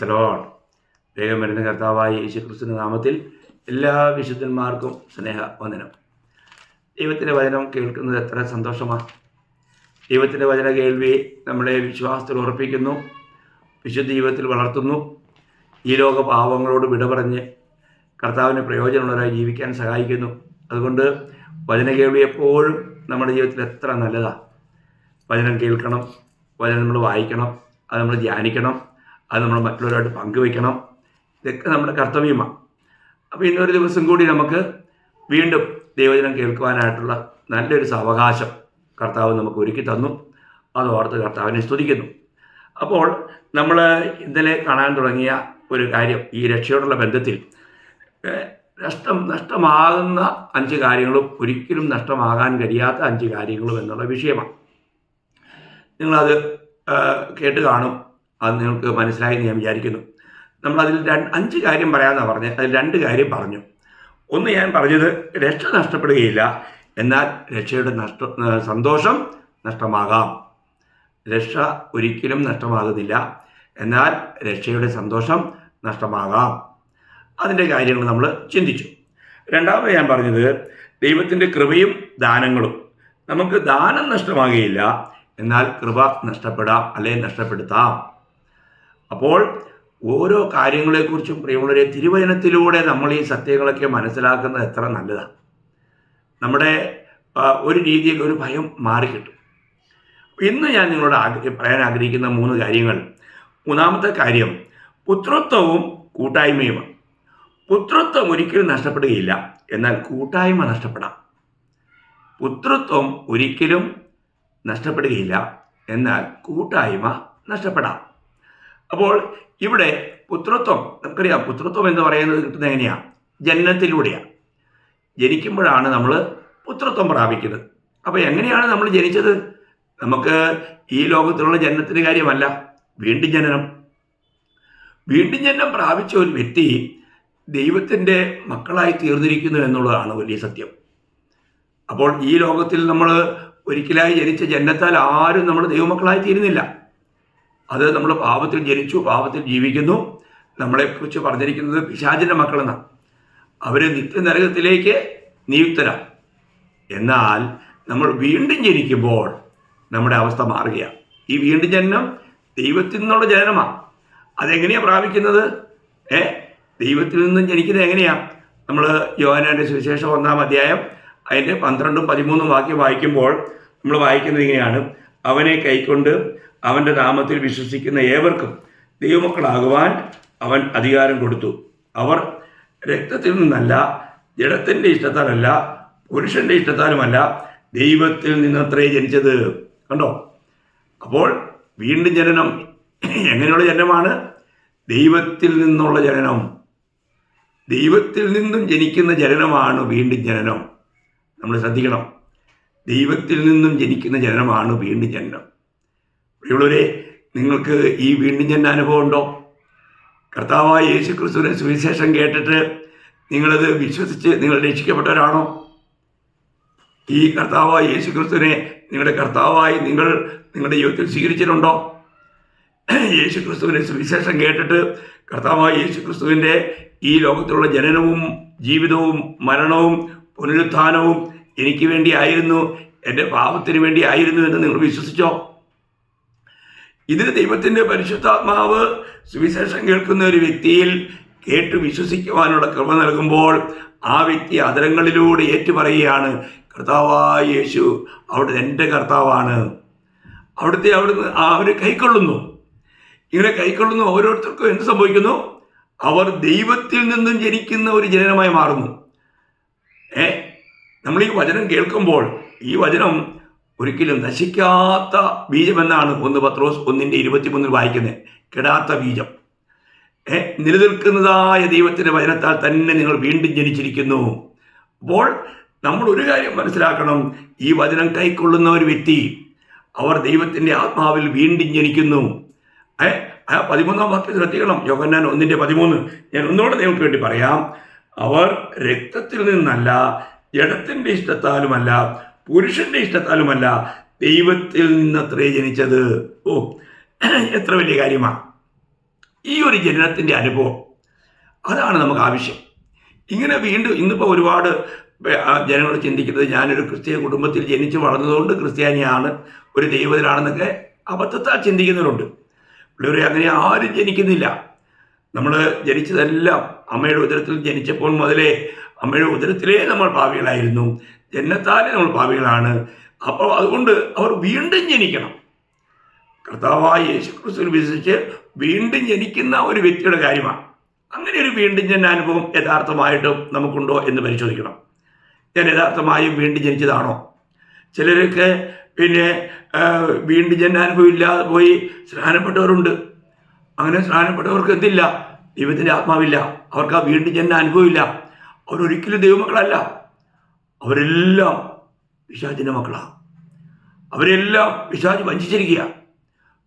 Salon വേഗം വരുന്ന കർത്താവായ യേശുക്രിസ്തുവിന്റെ നാമത്തിൽ എല്ലാ വിശുദ്ധന്മാർക്കും സ്നേഹവന്ദനം. ദൈവത്തിൻ്റെ വചനം കേൾക്കുന്നത് എത്ര സന്തോഷമാണ്. ദൈവത്തിൻ്റെ വചന കേൾവി നമ്മളെ വിശ്വാസത്തിൽ ഉറപ്പിക്കുന്നു, വിശുദ്ധ ജീവിതത്തിൽ വളർത്തുന്നു. ഈ ലോക പാവങ്ങളോട് വിട പറഞ്ഞ് കർത്താവിന് പ്രയോജനമുള്ളവരായി ജീവിക്കാൻ സഹായിക്കുന്നു. അതുകൊണ്ട് വചന കേൾവി എപ്പോഴും നമ്മുടെ ജീവിതത്തിൽ എത്ര നല്ലതാണ്. വചനം കേൾക്കണം, വചനം നമ്മൾ വായിക്കണം, അത് നമ്മൾ ധ്യാനിക്കണം, അത് നമ്മൾ മറ്റുള്ളവരുമായിട്ട് പങ്കുവയ്ക്കണം. ഇതൊക്കെ നമ്മുടെ കർത്തവ്യമാണ്. അപ്പോൾ ഇന്നൊരു ദിവസം കൂടി നമുക്ക് വീണ്ടും ദൈവവചനം കേൾക്കുവാനായിട്ടുള്ള നല്ലൊരു സാവകാശം കർത്താവ് നമുക്ക് ഒരുക്കി തന്നു. അതോർത്ത് കർത്താവിനെ സ്തുതിക്കുന്നു. അപ്പോൾ നമ്മൾ ഇന്നലെ കാണാൻ തുടങ്ങിയ ഒരു കാര്യം, ഈ രക്ഷയോടുള്ള ബന്ധത്തിൽ നഷ്ടമാകുന്ന 5 കാര്യങ്ങളും ഒരിക്കലും നഷ്ടമാകാൻ കഴിയാത്ത 5 കാര്യങ്ങളും എന്നുള്ള വിഷയമാണ്. നിങ്ങളത് കേട്ട് കാണും, അത് നിങ്ങൾക്ക് മനസ്സിലായി ഞാൻ വിചാരിക്കുന്നു. നമ്മളതിൽ 5 കാര്യം പറയാമെന്നാണ് പറഞ്ഞത്. അതിൽ 2 കാര്യം പറഞ്ഞു. ഒന്ന്, ഞാൻ പറഞ്ഞത് രക്ഷ നഷ്ടപ്പെടുകയില്ല, എന്നാൽ രക്ഷയുടെ സന്തോഷം നഷ്ടമാകാം. രക്ഷ ഒരിക്കലും നഷ്ടമാകുന്നില്ല, എന്നാൽ രക്ഷയുടെ സന്തോഷം നഷ്ടമാകാം. അതിൻ്റെ കാര്യങ്ങൾ നമ്മൾ ചിന്തിച്ചു. രണ്ടാമത് ഞാൻ പറഞ്ഞത് ദൈവത്തിൻ്റെ കൃപയും ദാനങ്ങളും. നമുക്ക് ദാനം നഷ്ടമാകുകയില്ല, എന്നാൽ കൃപ നഷ്ടപ്പെടാം, അല്ലെങ്കിൽ നഷ്ടപ്പെടുത്താം. അപ്പോൾ ഓരോ കാര്യങ്ങളെക്കുറിച്ചും പ്രിയമുള്ളവരെ, തിരുവചനത്തിലൂടെ നമ്മൾ ഈ സത്യങ്ങളൊക്കെ മനസ്സിലാക്കുന്നത് എത്ര നല്ലതാണ്. നമ്മുടെ ഒരു രീതിയിൽ ഒരു ഭയം മാറിക്കിട്ടും. ഇന്ന് ഞാൻ നിങ്ങളോട് പറയാൻ ആഗ്രഹിക്കുന്ന 3 കാര്യങ്ങൾ. മൂന്നാമത്തെ കാര്യം പുത്രത്വവും കൂട്ടായ്മയുമാണ്. പുത്രത്വം ഒരിക്കലും നഷ്ടപ്പെടുകയില്ല, എന്നാൽ കൂട്ടായ്മ നഷ്ടപ്പെടാം. പുത്രത്വം ഒരിക്കലും നഷ്ടപ്പെടുകയില്ല, എന്നാൽ കൂട്ടായ്മ നഷ്ടപ്പെടാം. അപ്പോൾ ഇവിടെ പുത്രത്വം, നമുക്കറിയാം, പുത്രത്വം എന്ന് പറയുന്നത് കിട്ടുന്നത് എങ്ങനെയാണ്? ജനനത്തിലൂടെയാണ്. ജനിക്കുമ്പോഴാണ് നമ്മൾ പുത്രത്വം പ്രാപിക്കുന്നത്. അപ്പോൾ എങ്ങനെയാണ് നമ്മൾ ജനിച്ചത്? നമുക്ക് ഈ ലോകത്തിലുള്ള ജനനത്തിൻ്റെ കാര്യമല്ല, വീണ്ടും ജനനം. വീണ്ടും ജനനം പ്രാപിച്ച ഒരു വ്യക്തി ദൈവത്തിൻ്റെ മക്കളായി തീർന്നിരിക്കുന്നു എന്നുള്ളതാണ് വലിയ സത്യം. അപ്പോൾ ഈ ലോകത്തിൽ നമ്മൾ ഒരിക്കലായി ജനിച്ച ജനനത്താൽ ആരും നമ്മൾ ദൈവമക്കളായി തീരുന്നില്ല. അത് നമ്മൾ പാപത്തിൽ ജനിച്ചു, പാപത്തിൽ ജീവിക്കുന്നു. നമ്മളെക്കുറിച്ച് പറഞ്ഞിരിക്കുന്നത് പിശാചിൻ്റെ മക്കളെന്നാണ്. അവർ നിത്യനരകത്തിലേക്ക് നിയുക്തരാണ്. എന്നാൽ നമ്മൾ വീണ്ടും ജനിക്കുമ്പോൾ നമ്മുടെ അവസ്ഥ മാറുകയാണ്. ഈ വീണ്ടും ജനനം ദൈവത്തിൽ നിന്നുള്ള ജനനമാണ്. അതെങ്ങനെയാണ് പ്രാപിക്കുന്നത്? ദൈവത്തിൽ നിന്നും ജനിക്കുന്നത് എങ്ങനെയാണ്? നമ്മൾ യോഹന്നാന്റെ സുവിശേഷം 1-ാം അധ്യായം അതിൻ്റെ 12-ഉം 13-ഉം വാക്യം വായിക്കുമ്പോൾ നമ്മൾ വായിക്കുന്നത് ഇങ്ങനെയാണ്: അവനെ കൈക്കൊണ്ട് അവൻ്റെ നാമത്തിൽ വിശ്വസിക്കുന്ന ഏവർക്കും ദൈവമക്കളാകുവാൻ അവൻ അധികാരം കൊടുത്തു. അവർ രക്തത്തിൽ നിന്നല്ല, ജഡത്തിൻ്റെ ഇഷ്ടത്താലല്ല, പുരുഷൻ്റെ ഇഷ്ടത്താലുമല്ല, ദൈവത്തിൽ നിന്നത്രേ ജനിച്ചത്. കണ്ടോ? അപ്പോൾ വീണ്ടും ജനനം എങ്ങനെയുള്ള ജനനമാണ്? ദൈവത്തിൽ നിന്നുള്ള ജനനം. ദൈവത്തിൽ നിന്നും ജനിക്കുന്ന ജനനമാണ് വീണ്ടും ജനനം. നമ്മൾ ശ്രദ്ധിക്കണം. ദൈവത്തിൽ നിന്നും ജനിക്കുന്ന ജനനമാണ് വീണ്ടും ജനനം. പ്രിയമുള്ളവരെ, നിങ്ങൾക്ക് ഈ വീണ്ടും ജനന അനുഭവം ഉണ്ടോ? കർത്താവായ യേശുക്രിസ്തുവിന്റെ സുവിശേഷം കേട്ടിട്ട് നിങ്ങളത് വിശ്വസിച്ച് നിങ്ങൾ രക്ഷിക്കപ്പെട്ടവരാണോ? ഈ കർത്താവായ യേശുക്രിസ്തുവിനെ നിങ്ങളുടെ കർത്താവായി നിങ്ങളുടെ ജീവിതത്തിൽ സ്വീകരിച്ചിട്ടുണ്ടോ? യേശുക്രിസ്തുവിന്റെ സുവിശേഷം കേട്ടിട്ട് കർത്താവായ യേശുക്രിസ്തുവിൻ്റെ ഈ ലോകത്തിലുള്ള ജനനവും ജീവിതവും മരണവും പുനരുത്ഥാനവും എനിക്ക് വേണ്ടിയായിരുന്നു, എൻ്റെ പാപത്തിന് വേണ്ടിയായിരുന്നു എന്ന് നിങ്ങൾ വിശ്വസിച്ചോ? ഇത് ദൈവത്തിൻ്റെ പരിശുദ്ധാത്മാവ് സുവിശേഷം കേൾക്കുന്ന ഒരു വ്യക്തിയിൽ കേട്ട് വിശ്വസിക്കുവാനുള്ള കൃപ നൽകുമ്പോൾ ആ വ്യക്തി അധരങ്ങളിലൂടെ ഏറ്റുപറയുകയാണ്, കർത്താവായ യേശു അവിടെ എൻ്റെ കർത്താവാണ്. അവിടുന്ന് അവർ കൈക്കൊള്ളുന്നു. ഇങ്ങനെ കൈക്കൊള്ളുന്നു. ഓരോരുത്തർക്കും എന്ത് സംഭവിക്കുന്നു? അവർ ദൈവത്തിൽ നിന്നും ജനിക്കുന്ന ഒരു ജനനമായി മാറുന്നു. നമ്മൾ ഈ വചനം കേൾക്കുമ്പോൾ ഈ വചനം ഒരിക്കലും നശിക്കാത്ത ബീജമെന്നാണ് 1 പത്രോസ് 1:23 വായിക്കുന്നത്. കെടാത്ത ബീജം. നിലനിൽക്കുന്നതായ ദൈവത്തിൻ്റെ വചനത്താൽ തന്നെ നിങ്ങൾ വീണ്ടും ജനിച്ചിരിക്കുന്നു. അപ്പോൾ നമ്മൾ ഒരു കാര്യം മനസ്സിലാക്കണം. ഈ വചനം കൈക്കൊള്ളുന്ന ഒരു വ്യക്തി, അവർ ദൈവത്തിൻ്റെ ആത്മാവിൽ വീണ്ടും ജനിക്കുന്നു. 13-ാം വാക്യം ശ്രദ്ധിക്കണം. യോഹന്നാൻ 1:13 ഞാൻ ഒന്നുകൂടെ നിങ്ങൾക്ക് വേണ്ടി പറയാം. അവർ രക്തത്തിൽ നിന്നല്ല, ജഡത്തിൻ്റെ ഇഷ്ടത്താലുമല്ല, പുരുഷന്റെ ഇഷ്ടത്താലുമല്ല, ദൈവത്തിൽ നിന്നത്രേ ജനിച്ചത്. എത്ര വലിയ കാര്യമാണ്! ഈ ഒരു ജനനത്തിൻ്റെ അനുഭവം അതാണ് നമുക്ക് ആവശ്യം. ഇങ്ങനെ വീണ്ടും ഇന്നിപ്പോൾ ഒരുപാട് ജനങ്ങൾ ചിന്തിക്കുന്നത് ഞാനൊരു ക്രിസ്തീയ കുടുംബത്തിൽ ജനിച്ചു വളർന്നതുകൊണ്ട് ക്രിസ്ത്യാനിയാണ്, ഒരു ദൈവത്തിലാണെന്നൊക്കെ അബദ്ധത്താൽ ചിന്തിക്കുന്നവരുണ്ട്. പിള്ളേരെ അങ്ങനെ ആരും ജനിക്കുന്നില്ല. നമ്മൾ ജനിച്ചതെല്ലാം അമ്മയുടെ ഉദരത്തിൽ ജനിച്ചപ്പോൾ മുതലേ അമ്മയുടെ ഉദരത്തിലേ നമ്മൾ പാപികളായിരുന്നു, ജന്മത്താലേ നമ്മൾ പാപികളാണ്. അപ്പോൾ അതുകൊണ്ട് അവർ വീണ്ടും ജനിക്കണം. കർത്താവായ യേശുക്രിസ്തുവിൽ വിശ്വസിച്ച് വീണ്ടും ജനിക്കുന്ന ഒരു വ്യക്തിയുടെ കാര്യമാണ്. അങ്ങനെ ഒരു വീണ്ടും ജനന അനുഭവം യഥാർത്ഥമായിട്ടും നമുക്കുണ്ടോ എന്ന് പരിശോധിക്കണം. ഞാൻ യഥാർത്ഥമായും വീണ്ടും ജനിച്ചതാണോ? ചിലരൊക്കെ പിന്നെ വീണ്ടും ജനനാനുഭവം ഇല്ലാതെ പോയി സ്നാനപ്പെട്ടവരുണ്ട്. അങ്ങനെ സ്നാനപ്പെട്ടവർക്ക് എന്തില്ല? ദൈവത്തിൻ്റെ ആത്മാവില്ല. അവർക്ക് ആ വീണ്ടും ജനന അനുഭവമില്ല. അവരൊരിക്കലും ദൈവമക്കളല്ല. അവരെല്ലാം പിശാചിൻ്റെ മക്കളാണ്. അവരെല്ലാം പിശാച് വഞ്ചിച്ചിരിക്കുക.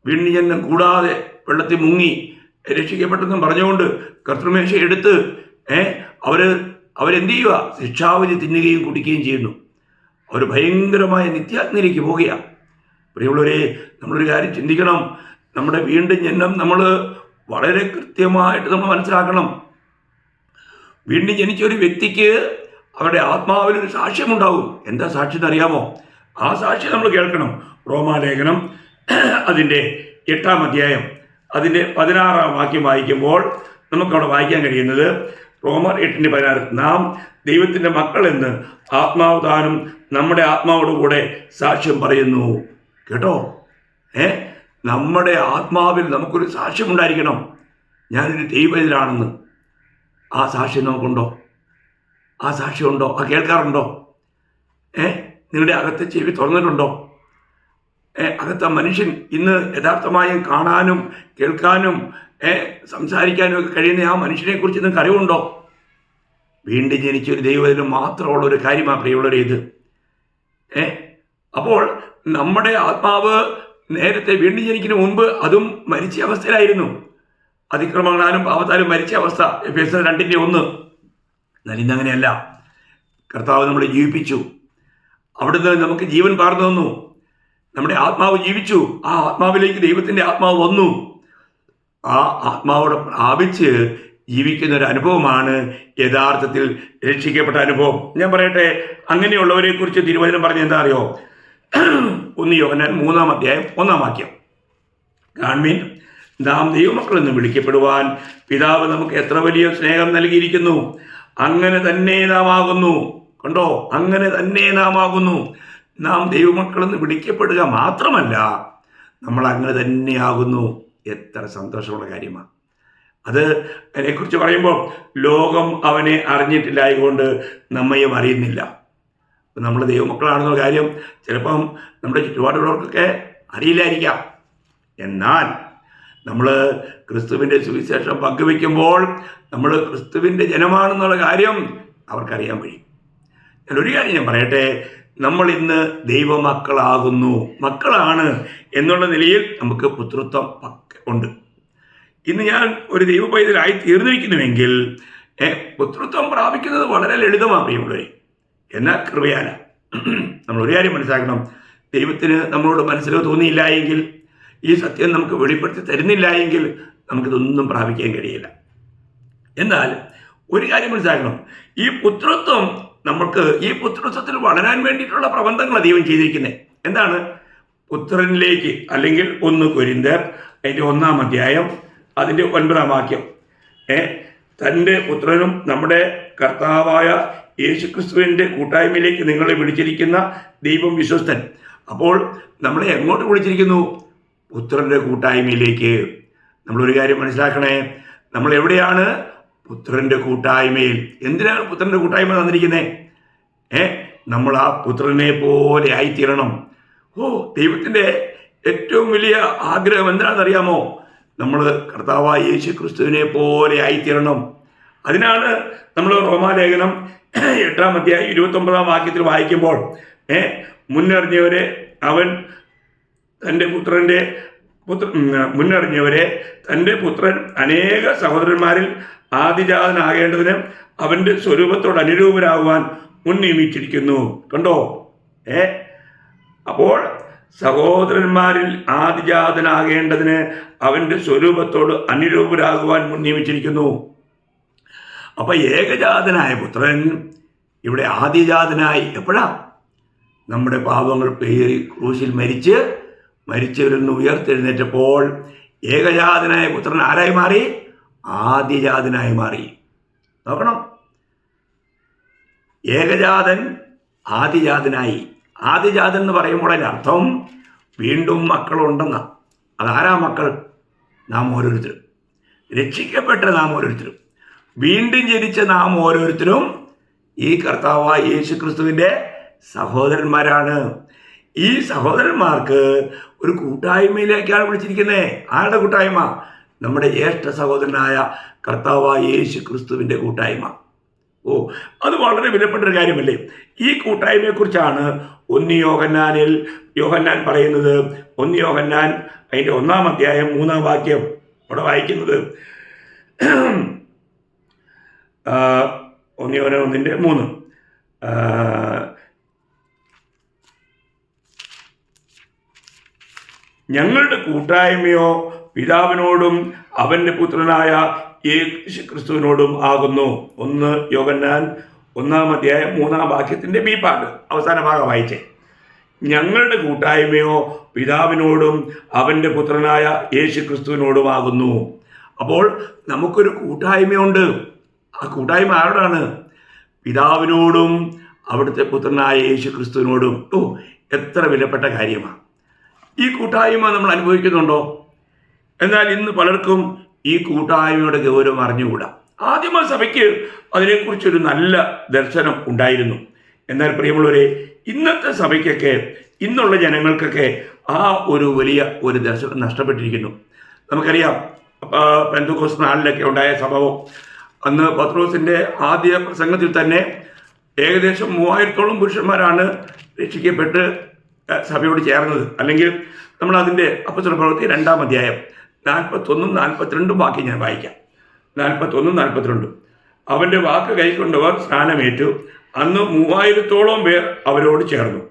വീണ്ടും ജനനം കൂടാതെ വെള്ളത്തിൽ മുങ്ങി രക്ഷിക്കപ്പെട്ടെന്നും പറഞ്ഞുകൊണ്ട് കർത്തൃമേശ എടുത്ത് അവരെന്ത് ചെയ്യുക? ശിക്ഷാവിധി തിന്നുകയും കുടിക്കുകയും ചെയ്യുന്നു. അവർ ഭയങ്കരമായ നിത്യാഗ്നിയിലേക്ക് പോവുകയാണ്. പ്രിയമുള്ളവരെ, നമ്മളൊരു കാര്യം ചിന്തിക്കണം. നമ്മുടെ വീണ്ടും ജനനം നമ്മൾ വളരെ കൃത്യമായിട്ട് നമ്മൾ മനസ്സിലാക്കണം. വീണ്ടും ജനിച്ച ഒരു വ്യക്തിക്ക് അവരുടെ ആത്മാവിലൊരു സാക്ഷ്യമുണ്ടാകും. എന്താ സാക്ഷ്യം എന്നറിയാമോ? ആ സാക്ഷ്യം നമ്മൾ കേൾക്കണം. റോമാലേഖനം അതിൻ്റെ 8-ാം അധ്യായം അതിൻ്റെ 16-ാം വാക്യം വായിക്കുമ്പോൾ നമുക്കവിടെ വായിക്കാൻ കഴിയുന്നത് റോമർ 8:16, നാം ദൈവത്തിൻ്റെ മക്കളെന്ന് ആത്മാവ് താനും നമ്മുടെ ആത്മാവോടുകൂടെ സാക്ഷ്യം പറയുന്നു. കേട്ടോ? നമ്മുടെ ആത്മാവിൽ നമുക്കൊരു സാക്ഷ്യമുണ്ടായിരിക്കണം, ഞാനൊരു ദൈവത്തിലാണെന്ന്. ആ സാക്ഷ്യം നമുക്കുണ്ടോ? ആ സാക്ഷ്യമുണ്ടോ? ആ കേൾക്കാറുണ്ടോ? നിങ്ങളുടെ അകത്തെ ചെവി തുറന്നിട്ടുണ്ടോ? അകത്ത മനുഷ്യൻ ഇന്ന് യഥാർത്ഥമായും കാണാനും കേൾക്കാനും സംസാരിക്കാനും ഒക്കെ കഴിയുന്ന ആ മനുഷ്യനെക്കുറിച്ച് നിങ്ങൾക്ക് അറിവുണ്ടോ? വീണ്ടും ജനിച്ചൊരു ദൈവത്തിന് മാത്രമുള്ള ഒരു കാര്യമാണ് പ്രിയമുള്ളവരെ ഇത്. അപ്പോൾ നമ്മുടെ ആത്മാവ് നേരത്തെ വീണ്ടും ജനിക്കുന്നതിന് മുമ്പ് അതും മരിച്ച അവസ്ഥയിലായിരുന്നു. അതിക്രമങ്ങളാലും പാപത്താലും മരിച്ച അവസ്ഥ. എഫേസ്യർ 2:1. എന്നാൽ ഇന്നങ്ങനെയല്ല. കർത്താവ് നമ്മളെ ജീവിപ്പിച്ചു. അവിടുന്ന് നമുക്ക് ജീവൻ പകർന്നു തന്നു. നമ്മുടെ ആത്മാവ് ജീവിച്ചു. ആ ആത്മാവിലേക്ക് ദൈവത്തിൻ്റെ ആത്മാവ് വന്നു. ആ ആത്മാവോടെ പ്രാപിച്ച് ജീവിക്കുന്ന ഒരു അനുഭവമാണ് യഥാർത്ഥത്തിൽ രക്ഷിക്കപ്പെട്ട അനുഭവം. ഞാൻ പറയട്ടെ, അങ്ങനെയുള്ളവരെ കുറിച്ച് തിരുവചനം പറഞ്ഞ എന്താ അറിയോ? 1 യോഹന്നാൻ 3-ാം അധ്യായം 1-ാം വാക്യം. കാൺമീൻ, നാം ദൈവമക്കളെന്ന് വിളിക്കപ്പെടുവാൻ പിതാവ് നമുക്ക് എത്ര വലിയ സ്നേഹം നൽകിയിരിക്കുന്നു. അങ്ങനെ തന്നെ നാം ആകുന്നു. കണ്ടോ? അങ്ങനെ തന്നെ നാം ആകുന്നു. നാം ദൈവമക്കളെന്ന് വിളിക്കപ്പെടുക മാത്രമല്ല, നമ്മൾ അങ്ങനെ തന്നെയാകുന്നു. എത്ര സന്തോഷമുള്ള കാര്യമാണ് അത്. അതിനെക്കുറിച്ച് പറയുമ്പോൾ ലോകം അവനെ അറിഞ്ഞിട്ടില്ലായതുകൊണ്ട് നമ്മയും അറിയുന്നില്ല. നമ്മൾ ദൈവമക്കളാണെന്നുള്ള കാര്യം ചിലപ്പം നമ്മുടെ ചുറ്റുപാടുള്ളവർക്കൊക്കെ അറിയില്ലായിരിക്കാം. എന്നാൽ നമ്മൾ ക്രിസ്തുവിൻ്റെ സുവിശേഷം പങ്കുവയ്ക്കുമ്പോൾ നമ്മൾ ക്രിസ്തുവിൻ്റെ ജനമാണെന്നുള്ള കാര്യം അവർക്കറിയാൻ കഴിയും. ഒരു കാര്യം ഞാൻ പറയട്ടെ, നമ്മൾ ഇന്ന് ദൈവമക്കളാകുന്നു, മക്കളാണ് എന്നുള്ള നിലയിൽ നമുക്ക് പുത്രത്വം ഉണ്ട്. ഇന്ന് ഞാൻ ഒരു ദൈവ പൈതലായി തീർന്നിരിക്കുന്നുവെങ്കിൽ പുത്രത്വം പ്രാപിക്കുന്നത് വളരെ ലളിതമാണ് പ്രിയമുള്ളവരെ. എന്നാൽ കൃപയാല. നമ്മൾ ഒരു കാര്യം മനസ്സിലാക്കണം, ദൈവത്തിന് നമ്മളോട് മനസ്സിലോ തോന്നിയില്ല എങ്കിൽ, ഈ സത്യം നമുക്ക് വെളിപ്പെടുത്തി തരുന്നില്ല എങ്കിൽ നമുക്കിതൊന്നും പ്രാപിക്കാൻ കഴിയില്ല. എന്നാൽ ഒരു കാര്യം മനസ്സിലാക്കണം, ഈ പുത്രത്വം നമുക്ക് ഈ പുത്രത്വത്തിൽ വളരാൻ വേണ്ടിയിട്ടുള്ള പ്രബന്ധങ്ങളാണ് ദൈവം ചെയ്തിരിക്കുന്നത്. എന്താണ്? പുത്രനിലേക്ക്, അല്ലെങ്കിൽ 1 കൊരിന്ത്യർ അതിൻ്റെ 1-ാം അധ്യായം അതിൻ്റെ 9-ാം വാക്യം. തൻ്റെ പുത്രനും നമ്മുടെ കർത്താവായ യേശുക്രിസ്തുവിൻ്റെ കൂട്ടായ്മയിലേക്ക് നിങ്ങളെ വിളിച്ചിരിക്കുന്ന ദൈവം വിശ്വസ്തൻ. അപ്പോൾ നമ്മളെ എങ്ങോട്ട് വിളിച്ചിരിക്കുന്നു? പുത്രൻ്റെ കൂട്ടായ്മയിലേക്ക്. നമ്മളൊരു കാര്യം മനസ്സിലാക്കണേ, നമ്മൾ എവിടെയാണ്? പുത്രൻ്റെ കൂട്ടായ്മയിൽ. എന്തിനാണ് പുത്രൻ്റെ കൂട്ടായ്മ തന്നിരിക്കുന്നത്? നമ്മൾ ആ പുത്രനെ പോലെ ആയിത്തീരണം. ദൈവത്തിൻ്റെ ഏറ്റവും വലിയ ആഗ്രഹം എന്താണെന്നറിയാമോ? നമ്മൾ കർത്താവായ യേശു ക്രിസ്തുവിനെ പോലെ ആയിത്തീരണം. അതിനാണ് നമ്മൾ റോമാലേഖനം 8-ാം അധ്യായം 29-ാം വാക്യത്തിൽ വായിക്കുമ്പോൾ മുന്നറിഞ്ഞവരെ അവൻ തൻ്റെ മുന്നറിഞ്ഞവരെ തൻ്റെ പുത്രൻ അനേക സഹോദരന്മാരിൽ ആദിജാതനാകേണ്ടതിന് അവൻ്റെ സ്വരൂപത്തോട് അനുരൂപരാകുവാൻ മുൻ നിയമിച്ചിരിക്കുന്നു. കണ്ടോ? അപ്പോൾ സഹോദരന്മാരിൽ ആദിജാതനാകേണ്ടതിന് അവന്റെ സ്വരൂപത്തോട് അനുരൂപരാകുവാൻ നിയമിച്ചിരിക്കുന്നു. അപ്പൊ ഏകജാതനായ പുത്രൻ ഇവിടെ ആദിജാതനായി എപ്പോഴാ? നമ്മുടെ പാപങ്ങൾ പേറി ക്രൂശിൽ മരിച്ചവരിൽ നിന്ന് ഉയർത്തെഴുന്നേറ്റപ്പോൾ ഏകജാതനായ പുത്രൻ ആരായി മാറി? ആദിജാതനായി മാറി. നോക്കണം, ഏകജാതൻ ആദിജാതനായി. ആദിജാതൻ എന്ന് പറയുമ്പോൾ അതിൻ്റെ അർത്ഥം വീണ്ടും മക്കളുണ്ടെന്ന. അതാരാ മക്കൾ? നാം ഓരോരുത്തരും, രക്ഷിക്കപ്പെട്ട നാം ഓരോരുത്തരും, വീണ്ടും ജനിച്ച നാം ഓരോരുത്തരും ഈ കർത്താവായ യേശു ക്രിസ്തുവിൻ്റെ സഹോദരന്മാരാണ്. ഈ സഹോദരന്മാർക്ക് ഒരു കൂട്ടായ്മയിലേക്കാണ് വിളിച്ചിരിക്കുന്നത്. ആരുടെ കൂട്ടായ്മ? നമ്മുടെ ജ്യേഷ്ഠ സഹോദരനായ കർത്താവായ യേശു ക്രിസ്തുവിൻ്റെ കൂട്ടായ്മ. അത് വളരെ വിലപ്പെട്ടൊരു കാര്യമല്ലേ? ഈ കൂട്ടായ്മയെക്കുറിച്ചാണ് യോഹന്നാൻ പറയുന്നത്. 1 യോഹന്നാൻ അതിൻ്റെ 1-ാം അധ്യായം 3-ാം വാക്യം അവിടെ വായിക്കുന്നത് 1 യോഹന്നാൻ 1:3. ഞങ്ങളുടെ കൂട്ടായ്മയോ പിതാവിനോടും അവന്റെ പുത്രനായ യേശു ക്രിസ്തുവിനോടും ആകുന്നു. 1 യോഹന്നാൻ 1-ാം അധ്യായം 3-ാം വാക്യത്തിന്റെ ബി പാർട്ട് അവസാന ഭാഗം വായിച്ചേ. ഞങ്ങളുടെ കൂട്ടായ്മയോ പിതാവിനോടും അവന്റെ പുത്രനായ യേശു ക്രിസ്തുവിനോടും ആകുന്നു. അപ്പോൾ നമുക്കൊരു കൂട്ടായ്മയുണ്ട്. ആ കൂട്ടായ്മ ആരോടാണ്? പിതാവിനോടും അവിടുത്തെ പുത്രനായ യേശു ക്രിസ്തുവിനോടും. എത്ര വിലപ്പെട്ട കാര്യമാണ്! ഈ കൂട്ടായ്മ നമ്മൾ അനുഭവിക്കുന്നുണ്ടോ? എന്നാൽ ഇന്ന് പലർക്കും ഈ കൂട്ടായ്മയുടെ ഗൗരവം അറിഞ്ഞുകൂടാ. ആദിമ സഭയ്ക്ക് അതിനെക്കുറിച്ചൊരു നല്ല ദർശനം ഉണ്ടായിരുന്നു. എന്നാൽ പ്രിയമുള്ളവരെ, ഇന്നത്തെ സഭയ്ക്കൊക്കെ, ഇന്നുള്ള ജനങ്ങൾക്കൊക്കെ ആ ഒരു വലിയ ഒരു ദർശനം നഷ്ടപ്പെട്ടിരിക്കുന്നു. നമുക്കറിയാം, പെന്തക്കോസ്ത് നാളിലൊക്കെ ഉണ്ടായ സംഭവം. അന്ന് പത്രോസിൻ്റെ ആദ്യ പ്രസംഗത്തിൽ തന്നെ ഏകദേശം 3000-ഓളം പുരുഷന്മാരാണ് രക്ഷിക്കപ്പെട്ട് സഭയോട് ചേർന്നത്. അല്ലെങ്കിൽ നമ്മൾ അതിൻ്റെ അപ്പോസ്തല പ്രവൃത്തി 2-ാം അധ്യായം 41-42 വാക്യം ഞാൻ വായിക്കാം. 41-42. അവൻ്റെ വാക്ക് കൈക്കൊണ്ടവർ സ്നാനമേറ്റു. അന്ന് 3000-ഓളം പേർ അവരോട് ചേർന്നു.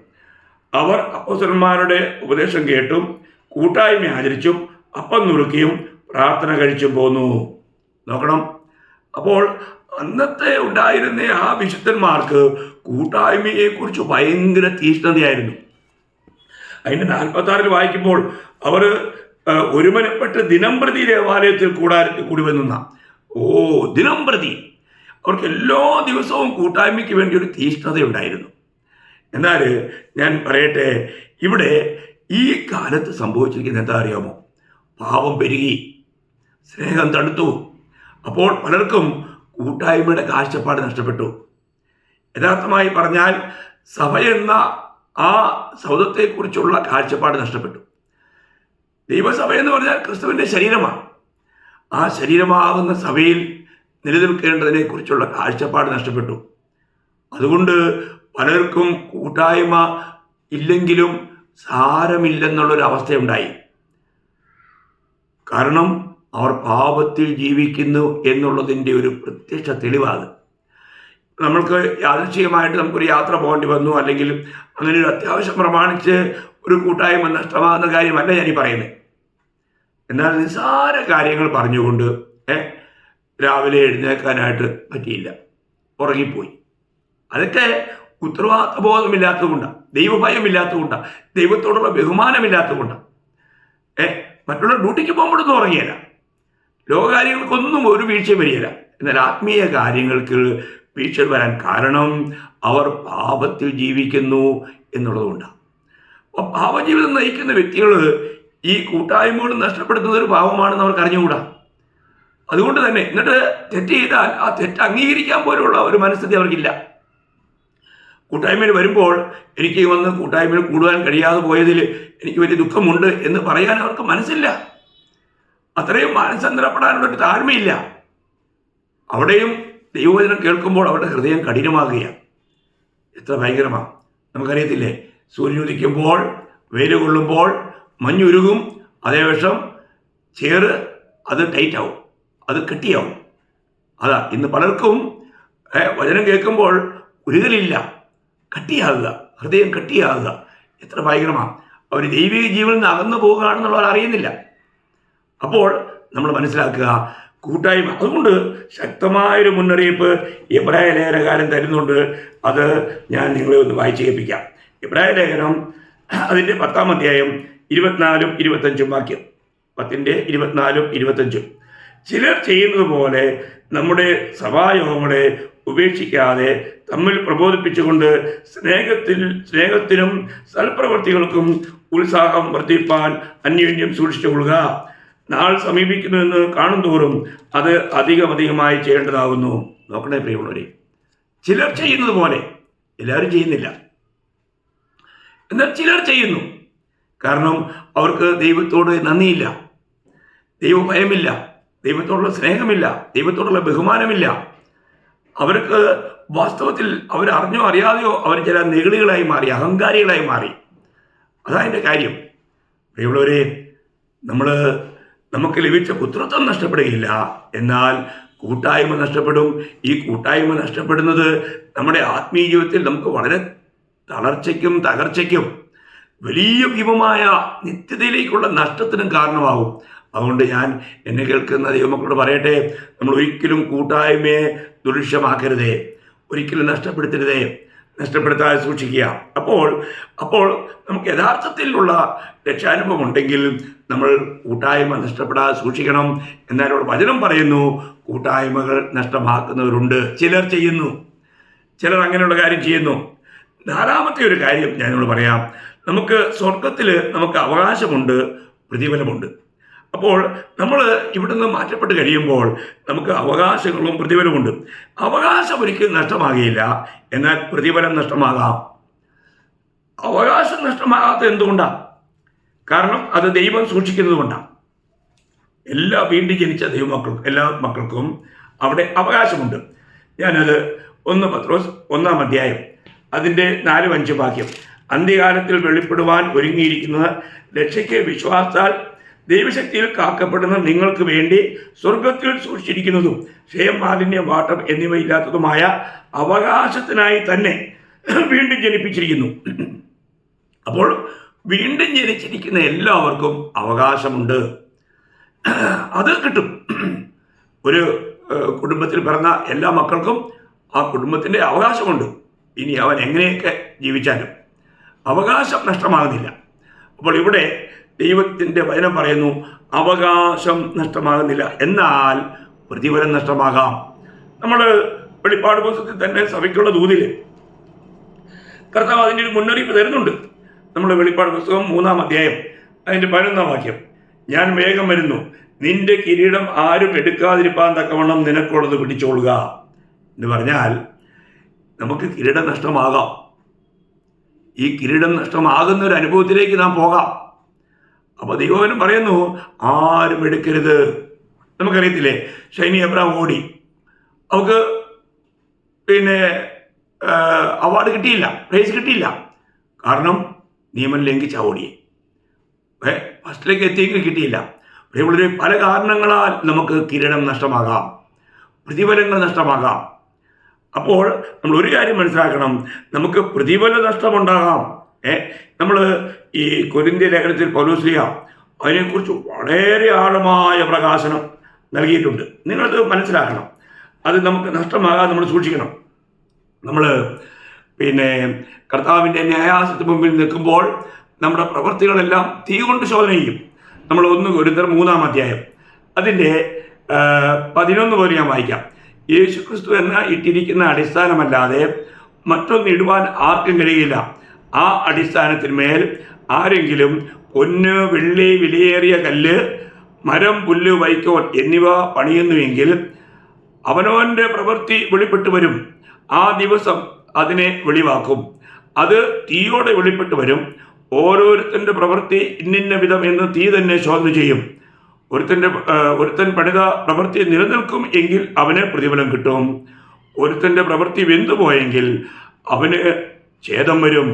അവർ അപ്പോസ്തലന്മാരുടെ ഉപദേശം കേട്ടും കൂട്ടായ്മ ആചരിച്ചും അപ്പം നുറുക്കിയും പ്രാർത്ഥന കഴിച്ചും പോന്നു. നോക്കണം, അപ്പോൾ അന്നത്തെ ഉണ്ടായിരുന്ന ആ വിശുദ്ധന്മാർക്ക് കൂട്ടായ്മയെക്കുറിച്ച് ഭയങ്കര തീഷ്ണതയായിരുന്നു. അതിൻ്റെ 46 വായിക്കുമ്പോൾ അവർ ഒരുമനപ്പെട്ട് ദിനംപ്രതി ദേവാലയത്തിൽ കൂടി വന്ന ദിനംപ്രതി അവർക്ക് എല്ലാ ദിവസവും കൂട്ടായ്മയ്ക്ക് വേണ്ടി ഒരു തീഷ്ണതയുണ്ടായിരുന്നു. എന്നാൽ ഞാൻ പറയട്ടെ, ഇവിടെ ഈ കാലത്ത് സംഭവിച്ചിരിക്കുന്നത് എന്താ അറിയാമോ? പാപം പെരുകി, സ്നേഹം തടുത്തു. അപ്പോൾ പലർക്കും കൂട്ടായ്മയുടെ കാഴ്ചപ്പാട് നഷ്ടപ്പെട്ടു. യഥാർത്ഥമായി പറഞ്ഞാൽ സഭ എന്ന ആ സൗധത്തെക്കുറിച്ചുള്ള കാഴ്ചപ്പാട് നഷ്ടപ്പെട്ടു. ദൈവസഭ എന്ന് പറഞ്ഞാൽ ക്രിസ്തുവിൻ്റെ ശരീരമാണ്. ആ ശരീരമാകുന്ന സഭയിൽ നിലനിൽക്കേണ്ടതിനെ കുറിച്ചുള്ള കാഴ്ചപ്പാട് നഷ്ടപ്പെട്ടു. അതുകൊണ്ട് പലർക്കും കൂട്ടായ്മ ഇല്ലെങ്കിലും സാരമില്ലെന്നുള്ളൊരവസ്ഥയുണ്ടായി. കാരണം അവർ പാപത്തിൽ ജീവിക്കുന്നു എന്നുള്ളതിൻ്റെ ഒരു പ്രത്യക്ഷ തെളിവാണ്. നമ്മൾക്ക് യാദൃച്ഛികമായിട്ട് നമുക്കൊരു യാത്ര പോകേണ്ടി വന്നു, അല്ലെങ്കിൽ അങ്ങനെ ഒരു അത്യാവശ്യം പ്രമാണിച്ച് ഒരു കൂട്ടായ്മ നഷ്ടമാകുന്ന കാര്യമല്ല ഞാനീ പറയുന്നത്. എന്നാൽ നിസ്സാര കാര്യങ്ങൾ പറഞ്ഞുകൊണ്ട് രാവിലെ എഴുന്നേൽക്കാനായിട്ട് പറ്റിയില്ല, ഉറങ്ങിപ്പോയി. അതൊക്കെ ഉത്തരവാദിത്വബോധമില്ലാത്തതുകൊണ്ടാണ്, ദൈവഭയമില്ലാത്തതുകൊണ്ടാണ്, ദൈവത്തോടുള്ള ബഹുമാനമില്ലാത്തതുകൊണ്ടാണ്. മറ്റുള്ള ഡ്യൂട്ടിക്ക് പോകുമ്പോഴൊന്നും ഉറങ്ങിയല്ല, ലോകകാര്യങ്ങൾക്കൊന്നും ഒരു വീഴ്ചയും വരികയില്ല. എന്നാൽ ആത്മീയ കാര്യങ്ങൾക്ക് വീഴ്ച വരാൻ കാരണം അവർ പാപത്തിൽ ജീവിക്കുന്നു എന്നുള്ളതുകൊണ്ടാണ്. അപ്പോൾ പാപജീവിതം നയിക്കുന്ന വ്യക്തികൾ ഈ കൂട്ടായ്മകൾ നഷ്ടപ്പെടുത്തുന്ന ഒരു പാപമാണെന്ന് അവർക്ക് അറിഞ്ഞുകൂടാ. അതുകൊണ്ട് തന്നെ എന്നിട്ട് തെറ്റ് ചെയ്താൽ ആ തെറ്റ് അംഗീകരിക്കാൻ പോലുള്ള ഒരു മനസ്ഥിതി അവർക്കില്ല. കൂട്ടായ്മയിൽ വരുമ്പോൾ എനിക്ക് വന്ന് കൂട്ടായ്മയിൽ കൂടുവാൻ കഴിയാതെ പോയതിൽ എനിക്ക് വലിയ ദുഃഖമുണ്ട് എന്ന് പറയാൻ അവർക്ക് മനസ്സില്ല. അത്രയും മാനസാന്തരപ്പെടാനുള്ളൊരു താഴ്മയില്ല. അവിടെയും ദൈവവചനം കേൾക്കുമ്പോൾ അവരുടെ ഹൃദയം കഠിനമാകുകയാണ്. എത്ര ഭയങ്കരമാണ്! നമുക്കറിയത്തില്ലേ, സൂര്യൻ ഉദിക്കുമ്പോൾ, വെയിൽ കൊള്ളുമ്പോൾ മഞ്ഞുരുകും, അതേവശം ചേറ് അത് ടൈറ്റാവും, അത് കെട്ടിയാവും. അതാ ഇന്ന് പലർക്കും വചനം കേൾക്കുമ്പോൾ ഉരുകലില്ല, കട്ടിയാകുക, ഹൃദയം കട്ടിയാകുക. എത്ര ഭയങ്കരമാണ്! അവർ ദൈവിക ജീവനിൽ നിന്ന് അകന്നു പോവുകയാണെന്നുള്ളവർ അറിയുന്നില്ല. അപ്പോൾ നമ്മൾ മനസ്സിലാക്കുക, കൂട്ടായ്മ. അതുകൊണ്ട് ശക്തമായൊരു മുന്നറിയിപ്പ് എബ്രായ ലേഖനകാരൻ തരുന്നുണ്ട്. അത് ഞാൻ നിങ്ങളെ ഒന്ന് വായിച്ച് കേൾപ്പിക്കാം. എബ്രായ ലേഖനം അതിൻ്റെ 10-ാം അധ്യായം 24-ഉം 25-ഉം വാക്യം. 10-ന്റെ 24-ഉം 25-ഉം. ചിലർ ചെയ്യുന്നത് പോലെ നമ്മുടെ സഭായോഗങ്ങളെ ഉപേക്ഷിക്കാതെ തമ്മിൽ പ്രബോധിപ്പിച്ചുകൊണ്ട് സ്നേഹത്തിനും സൽപ്രവൃത്തികൾക്കും ഉത്സാഹം വർദ്ധിപ്പാൻ അന്യോന്യം സൂക്ഷിച്ചുകൊള്ളുക. നാൾ സമീപിക്കുന്നുവെന്ന് കാണും തോറും അത് അധികമായി ചെയ്യേണ്ടതാകുന്നു. നോക്കണേ പ്രിയമുള്ളവരെ, ചിലർ ചെയ്യുന്നത് പോലെ എല്ലാവരും ചെയ്യുന്നില്ല, എന്നാൽ ചിലർ ചെയ്യുന്നു. കാരണം അവർക്ക് ദൈവത്തോട് നന്ദിയില്ല, ദൈവഭയമില്ല, ദൈവത്തോടുള്ള സ്നേഹമില്ല, ദൈവത്തോടുള്ള ബഹുമാനമില്ല. അവർക്ക് വാസ്തവത്തിൽ അവരറിഞ്ഞോ അറിയാതെയോ അവർ ചില നെഗളികളായി മാറി, അഹങ്കാരികളായി മാറി. അതതിൻ്റെ കാര്യം. പ്രിയമുള്ളവരെ, നമുക്ക് ലഭിച്ച പുത്രത്വം നഷ്ടപ്പെടുകയില്ല, എന്നാൽ കൂട്ടായ്മ നഷ്ടപ്പെടും. ഈ കൂട്ടായ്മ നഷ്ടപ്പെടുന്നത് നമ്മുടെ ആത്മീയ ജീവിതത്തിൽ നമുക്ക് വളരെ തളർച്ചയ്ക്കും തകർച്ചയ്ക്കും വലിയ ഭീമമായ നിത്യതയിലേക്കുള്ള നഷ്ടത്തിനും കാരണമാകും. അതുകൊണ്ട് ഞാൻ എന്നെ കേൾക്കുന്ന ദൈവമക്കളോട് പറയട്ടെ, നമ്മൾ ഒരിക്കലും കൂട്ടായ്മയെ ദുരുഷമാക്കരുതേ, ഒരിക്കലും നഷ്ടപ്പെടുത്താതെ സൂക്ഷിക്കുക. അപ്പോൾ നമുക്ക് യഥാർത്ഥത്തിലുള്ള രക്ഷാനുഭവം ഉണ്ടെങ്കിൽ നമ്മൾ കൂട്ടായ്മ നഷ്ടപ്പെടാതെ സൂക്ഷിക്കണം. എന്നാൽ ഇവിടെ വചനം പറയുന്നു, കൂട്ടായ്മകൾ നഷ്ടമാക്കുന്നവരുണ്ട്. ചിലർ അങ്ങനെയുള്ള കാര്യം ചെയ്യുന്നു. 4-മത്തെ ഒരു കാര്യം ഞാനിവിടെ പറയാം. നമുക്ക് സ്വർഗത്തിൽ നമുക്ക് അവകാശമുണ്ട്, പ്രതിഫലമുണ്ട്. അപ്പോൾ നമ്മൾ ഇവിടുന്ന് മാറ്റപ്പെട്ട് കഴിയുമ്പോൾ നമുക്ക് അവകാശങ്ങളും പ്രതിഫലമുണ്ട്. അവകാശം ഒരിക്കലും നഷ്ടമാകുകയില്ല, എന്നാൽ പ്രതിഫലം നഷ്ടമാകാം. അവകാശം നഷ്ടമാകാത്തത് എന്തുകൊണ്ടാണ്? കാരണം അത് ദൈവം സൂക്ഷിക്കുന്നത് കൊണ്ടാണ്. വീണ്ടും ജനിച്ച എല്ലാ മക്കൾക്കും അവിടെ അവകാശമുണ്ട്. ഞാനത് 1 പത്രോസ് 1-ാം അധ്യായം അതിൻ്റെ 4-5 വാക്യം. അന്ത്യകാലത്തിൽ വെളിപ്പെടുവാൻ ഒരുങ്ങിയിരിക്കുന്ന രക്ഷയ്ക്ക് വിശ്വാസത്താൽ ദൈവശക്തിയിൽ കാക്കപ്പെടുന്ന നിങ്ങൾക്ക് വേണ്ടി സ്വർഗത്തിൽ സൂക്ഷിച്ചിരിക്കുന്നതും ക്ഷയം, മാലിന്യം, വാട്ടം എന്നിവയില്ലാത്തതുമായ അവകാശത്തിനായി തന്നെ വീണ്ടും ജനിപ്പിച്ചിരിക്കുന്നു. അപ്പോൾ വീണ്ടും ജനിച്ചിരിക്കുന്ന എല്ലാവർക്കും അവകാശമുണ്ട്, അത് കിട്ടും. ഒരു കുടുംബത്തിൽ പിറന്ന എല്ലാ മക്കൾക്കും ആ കുടുംബത്തിൻ്റെ അവകാശമുണ്ട്. ഇനി അവൻ എങ്ങനെയൊക്കെ ജീവിച്ചാലും അവകാശം നഷ്ടമാകുന്നില്ല. അപ്പോൾ ഇവിടെ ദൈവത്തിൻ്റെ വചനം പറയുന്നു, അവകാശം നഷ്ടമാകുന്നില്ല, എന്നാൽ പ്രതിഫലം നഷ്ടമാകാം. നമ്മൾ വെളിപ്പാട് പുസ്തകത്തിൽ തന്നെ സഭയ്ക്കുള്ള ദൂതിൽ കർത്താവ് അതിൻ്റെ ഒരു മുന്നറിയിപ്പ് തരുന്നുണ്ട്. നമ്മൾ വെളിപ്പാട് പുസ്തകം 3-ാം അധ്യായം അതിൻ്റെ 11-ാം വാക്യം. ഞാൻ വേഗം വരുന്നു, നിന്റെ കിരീടം ആരും എടുക്കാതിരിപ്പാൻ തക്കവണ്ണം നിനക്കുള്ളത് പിടിച്ചോളുക എന്ന് പറഞ്ഞാൽ നമുക്ക് കിരീടം നഷ്ടമാകാം. ഈ കിരീടം നഷ്ടമാകുന്ന ഒരു അനുഭവത്തിലേക്ക് നാം പോകാം. അപ്പോൾ ദൈവവചനം പറയുന്നു, ആരും എടുക്കരുത്. നമുക്കറിയത്തില്ലേ, ഷൈനി എബ്രഹാം ഓടി, അവൾക്ക് അവാർഡ് കിട്ടിയില്ല, പ്രൈസ് കിട്ടിയില്ല. കാരണം നിയമം ലംഘിച്ച ഓടിയെ. ഫസ്റ്റിലേക്ക് എത്തിയെങ്കിൽ കിട്ടിയില്ല. ഇവിടെ പല കാരണങ്ങളാൽ നമുക്ക് കിരീടം നഷ്ടമാകാം, പ്രതിഫലങ്ങൾ നഷ്ടമാകാം. അപ്പോൾ നമ്മൾ ഒരു കാര്യം മനസ്സിലാക്കണം, നമുക്ക് പ്രതിഫല നഷ്ടമുണ്ടാകാം. നമ്മൾ ഈ കൊരിന്ത്യ ലേഖനത്തിൽ പൗലോസ്ലീഹ അതിനെക്കുറിച്ച് വളരെ ആഴമായ പ്രകാശനം നൽകിയിട്ടുണ്ട്. നിങ്ങളത് മനസ്സിലാക്കണം. അത് നമുക്ക് നഷ്ടമാകാതെ നമ്മൾ സൂക്ഷിക്കണം. നമ്മൾ കർത്താവിൻ്റെ ന്യായാസനത്തിന് മുമ്പിൽ നിൽക്കുമ്പോൾ നമ്മുടെ പ്രവൃത്തികളെല്ലാം തീ കൊണ്ട് ശോധന ചെയ്യും. നമ്മൾ 1 കൊരിന്ത്യർ 3-ാം അധ്യായം അതിൻ്റെ 11 പോലെ ഞാൻ വായിക്കാം. യേശുക്രിസ്തു എന്ന ഇട്ടിരിക്കുന്ന അടിസ്ഥാനമല്ലാതെ മറ്റൊന്ന് ഇടുവാൻ ആർക്കും കഴിയില്ല. ആ അടിസ്ഥാനത്തിന്മേൽ ആരെങ്കിലും പൊന്ന്, വെള്ളി, വിലയേറിയ കല്ല്, മരം, പുല്ല്, വൈക്കോൽ എന്നിവ പണിയുന്നുവെങ്കിൽ അവനവൻ്റെ പ്രവൃത്തി വെളിപ്പെട്ടു വരും. ആ ദിവസം അതിനെ വെളിവാക്കും. അത് തീയോടെ വെളിപ്പെട്ടു വരും. ഓരോരുത്തൻ്റെ പ്രവൃത്തി ഇന്നിന്ന വിധം എന്ന് തീ തന്നെ ശോധന ചെയ്യും. ഒരുത്തൻ പണിത പ്രവൃത്തി നിലനിൽക്കും എങ്കിൽ അവന് പ്രതിഫലം കിട്ടും. ഒരുത്തൻ്റെ പ്രവൃത്തി വെന്തുപോയെങ്കിൽ അവന് ഛേദം വരും,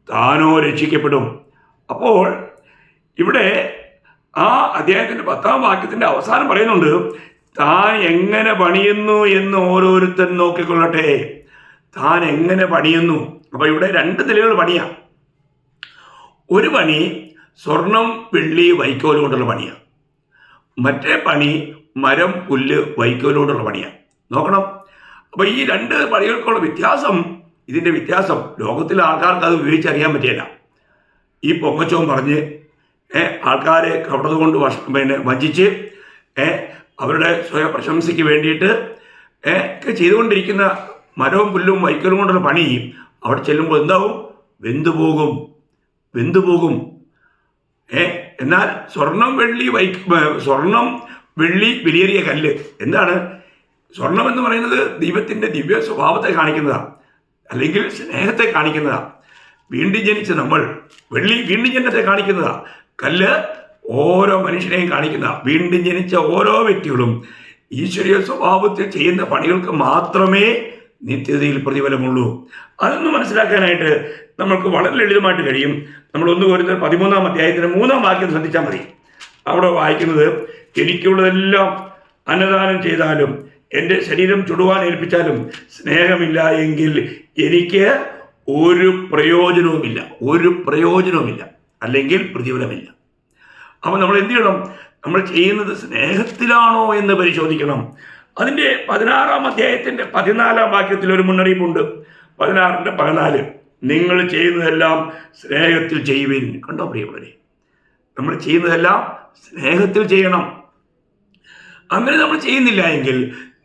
താനോ രക്ഷിക്കപ്പെടും. അപ്പോൾ ഇവിടെ ആ അധ്യായത്തിൻ്റെ 10-ാം വാക്യത്തിൻ്റെ അവസാനം പറയുന്നുണ്ട്, താൻ എങ്ങനെ പണിയുന്നു എന്ന് ഓരോരുത്തൻ നോക്കിക്കൊള്ളട്ടെ. താൻ എങ്ങനെ പണിയുന്നു. അപ്പോൾ ഇവിടെ 2 നിലകൾ പണിയാം. ഒരു പണി സ്വർണം വെള്ളി വൈക്കോൽ കൊണ്ടുള്ള പണിയാണ്, മറ്റേ പണി മരം പുല്ല് വൈക്കോൽ കൊണ്ടുള്ള പണിയാണ്. നോക്കണം. അപ്പോൾ ഈ രണ്ട് പണികൾക്കുള്ള ഇതിൻ്റെ വ്യത്യാസം ലോകത്തിലെ ആൾക്കാർക്ക് അത് ഉപയോഗിച്ചറിയാൻ പറ്റില്ല. ഈ പൊങ്ങച്ചവും പറഞ്ഞ് ആൾക്കാരെ കപടത കൊണ്ട് വഞ്ചിച്ച് അവരുടെ സ്വയം പ്രശംസയ്ക്ക് വേണ്ടിയിട്ട് ഒക്കെ ചെയ്തുകൊണ്ടിരിക്കുന്ന മരവും പുല്ലും വൈക്കോലും കൊണ്ടുള്ള പണി അവിടെ ചെല്ലുമ്പോൾ എന്താവും? വെന്തുപോകും. എന്നാൽ സ്വർണം വെള്ളി വിലയേറിയ കല്ല്. എന്താണ് സ്വർണം എന്ന് പറയുന്നത്? ദൈവത്തിൻ്റെ ദിവ്യ സ്വഭാവത്തെ കാണിക്കുന്നതാണ്, അല്ലെങ്കിൽ സ്നേഹത്തെ കാണിക്കുന്നതാണ്. വീണ്ടും ജനിച്ച നമ്മൾ. വെള്ളി വീണ്ടും ജനനത്തെ കാണിക്കുന്നതാണ്. കല്ല് ഓരോ മനുഷ്യനെയും കാണിക്കുന്നതാണ്. വീണ്ടും ജനിച്ച ഓരോ വ്യക്തികളും ഈശ്വരീയ സ്വഭാവത്തിൽ ചെയ്യുന്ന പണികൾക്ക് മാത്രമേ നിത്യതയിൽ പ്രതിഫലമുള്ളൂ. അതൊന്ന് മനസ്സിലാക്കാനായിട്ട് നമ്മൾക്ക് വളരെ ലളിതമായിട്ട് കഴിയും. നമ്മൾ 1 കൊരിന്ത്യർ 13-ാം അധ്യായത്തിന് 3-ാം വാക്യം ശ്രദ്ധിച്ചാൽ മതി. അവിടെ വായിക്കുന്നത്, എനിക്കുള്ളതെല്ലാം അന്നദാനം ചെയ്താലും എൻ്റെ ശരീരം ചുടുവാൻ ഏൽപ്പിച്ചാലും സ്നേഹമില്ല എങ്കിൽ എനിക്ക് ഒരു പ്രയോജനവുമില്ല, അല്ലെങ്കിൽ പ്രതിഫലമില്ല. അപ്പോൾ നമ്മൾ എന്ത് ചെയ്യണം? നമ്മൾ ചെയ്യുന്നത് സ്നേഹത്തിലാണോ എന്ന് പരിശോധിക്കണം. അതിൻ്റെ 16-ാം അധ്യായത്തിൻ്റെ 14-ാം വാക്യത്തിൽ ഒരു മുന്നറിയിപ്പുണ്ട്. 16-14, നിങ്ങൾ ചെയ്യുന്നതെല്ലാം സ്നേഹത്തിൽ ചെയ്യുവിൻ. കണ്ടോ പ്രിയമുള്ളവരെ, നമ്മൾ ചെയ്യുന്നതെല്ലാം സ്നേഹത്തിൽ ചെയ്യണം. അങ്ങനെ നമ്മൾ ചെയ്യുന്നില്ല എങ്കിൽ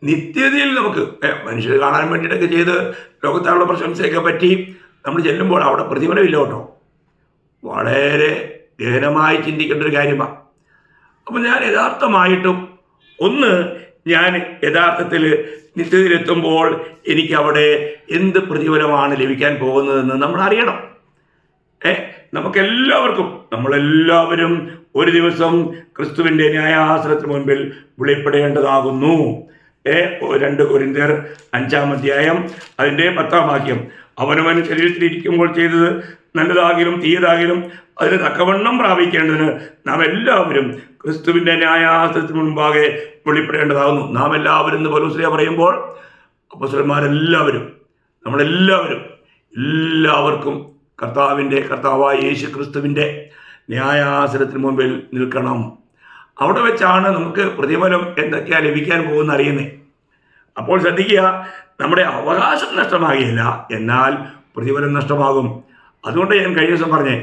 നിത്യതയിൽ നമുക്ക് മനുഷ്യർ കാണാൻ വേണ്ടിയിട്ടൊക്കെ ചെയ്ത് ലോകത്താളുടെ പ്രശംസയൊക്കെ പറ്റി നമ്മൾ ചെല്ലുമ്പോൾ അവിടെ പ്രതിഫലമില്ല കേട്ടോ. വളരെ ഗഹനമായി ചിന്തിക്കേണ്ട ഒരു കാര്യമാണ്. അപ്പോൾ ഞാൻ യഥാർത്ഥത്തിൽ നിത്യതയിലെത്തുമ്പോൾ എനിക്ക് അവിടെ എന്ത് പ്രതിഫലമാണ് ലഭിക്കാൻ പോകുന്നതെന്ന് നമ്മൾ അറിയണം. നമ്മളെല്ലാവരും ഒരു ദിവസം ക്രിസ്തുവിൻ്റെ ന്യായാസനത്തിന് മുൻപിൽ വെളിപ്പെടേണ്ടതാകുന്നു. 2 കൊരിന്ത്യർ 5-ാം അധ്യായം അതിൻ്റെ 10-ാം വാക്യം, അവനവൻ ശരീരത്തിലിരിക്കുമ്പോൾ ചെയ്തത് നല്ലതാകിലും തീയതാകിലും അതിന് തക്കവണ്ണം പ്രാപിക്കേണ്ടതിന് നാം എല്ലാവരും ക്രിസ്തുവിൻ്റെ ന്യായാസനത്തിന് മുൻപാകെ വെളിപ്പെടേണ്ടതാകുന്നു. നാം എല്ലാവരും എന്ന് പൗലോസ് പറയുമ്പോൾ എല്ലാവർക്കും കർത്താവായ യേശു ക്രിസ്തുവിൻ്റെ ന്യായാസനത്തിന് മുൻപിൽ നിൽക്കണം. അവിടെ വെച്ചാണ് നമുക്ക് പ്രതിഫലം എന്തൊക്കെയാണ് ലഭിക്കാൻ പോകുന്ന അറിയുന്നത്. അപ്പോൾ ശ്രദ്ധിക്കുക, നമ്മുടെ അവകാശം നഷ്ടമാകില്ല, എന്നാൽ പ്രതിഫലം നഷ്ടമാകും. അതുകൊണ്ട് ഞാൻ കഴിഞ്ഞ ദിവസം പറഞ്ഞേ,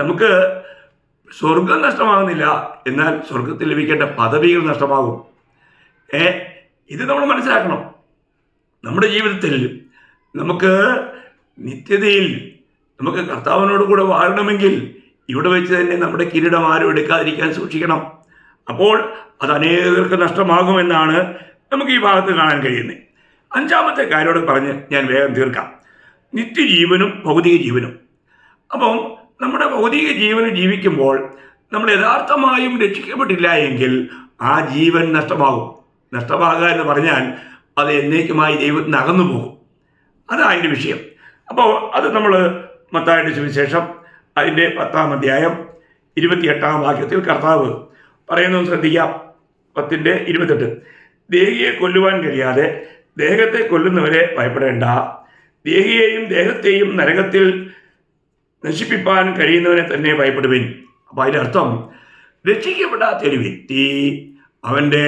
നമുക്ക് സ്വർഗം നഷ്ടമാകുന്നില്ല, എന്നാൽ സ്വർഗത്തിൽ ലഭിക്കേണ്ട പദവികൾ നഷ്ടമാകും. ഇത് നമ്മൾ മനസ്സിലാക്കണം. നമ്മുടെ ജീവിതത്തിൽ നമുക്ക് നിത്യതയിൽ നമുക്ക് കർത്താവിനോട് കൂടെ വാഴണമെങ്കിൽ ഇവിടെ വെച്ച് തന്നെ നമ്മുടെ കിരീടം ആരും എടുക്കാതിരിക്കാൻ സൂക്ഷിക്കണം. അപ്പോൾ അത് അനേകർക്ക് നഷ്ടമാകുമെന്നാണ് നമുക്ക് ഈ ഭാഗത്ത് കാണാൻ കഴിയുന്നത്. 5-ാമത്തെ കാര്യോട് പറഞ്ഞ് ഞാൻ വേഗം തീർക്കാം. നിത്യജീവനും ഭൗതിക ജീവനും. അപ്പം നമ്മുടെ ഭൗതിക ജീവന് ജീവിക്കുമ്പോൾ നമ്മൾ യഥാർത്ഥമായും രക്ഷിക്കപ്പെട്ടില്ല എങ്കിൽ ആ ജീവൻ നഷ്ടമാകുക എന്ന് പറഞ്ഞാൽ അത് എന്നേക്കുമായി ദൈവത്തിന് അകന്നു പോകും. അതാണ് അതിൻ്റെ വിഷയം. അപ്പോൾ അത് നമ്മൾ മത്തായിയുടെ സുവിശേഷം അതിൻ്റെ 10-ാം അധ്യായം 28-ാം വാക്യത്തിൽ കർത്താവ് പറയുന്നത് ശ്രദ്ധിക്കാം. 10:28, ദേഹിയെ കൊല്ലുവാൻ കഴിയാതെ ദേഹത്തെ കൊല്ലുന്നവരെ ഭയപ്പെടേണ്ട, ദേഹിയെയും ദേഹത്തെയും നരകത്തിൽ നശിപ്പിക്കാൻ കഴിയുന്നവനെ തന്നെ ഭയപ്പെടുവിൻ. അപ്പോൾ അതിൻ്റെ അർത്ഥം, രക്ഷിക്കപ്പെടാത്ത ഒരു വ്യക്തി അവൻ്റെ